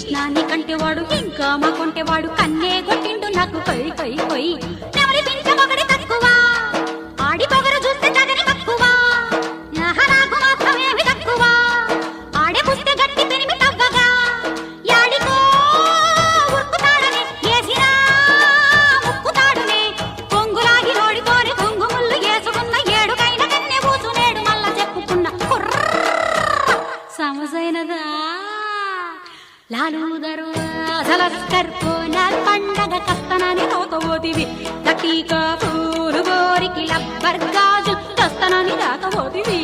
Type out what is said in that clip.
కృష్ణాన్ని కంటేవాడు ఇంకా మా కొంటేవాడు కన్నే కొట్టిండు నాకు కొయ్ కొయ్ కొయ్ ఎవరి పింఛ ఒకటి తక్కువ ఆడి పొగరు చూస్తే తగని తక్కువ నాకు మాత్రమేమి తక్కువ ఆడే పుస్తే గట్టి పెరిమి తవ్వగా యాడికో ఉరుకుతాడనే ఏసినా ముక్కుతాడునే కొంగులాగి నోడిపోని కొంగుముళ్ళు ఏసుకున్న ఏడుకైన కన్నే పూసునేడు మళ్ళా చెప్పుకున్న సమజైనదా లాలు దరువాజలస్కర్ పోనాల్ పండగ కస్తనని రాకపోతివి లటీకా పూలు గోరికి లబ్బర్ గాజు కస్తనని రాకపోతివి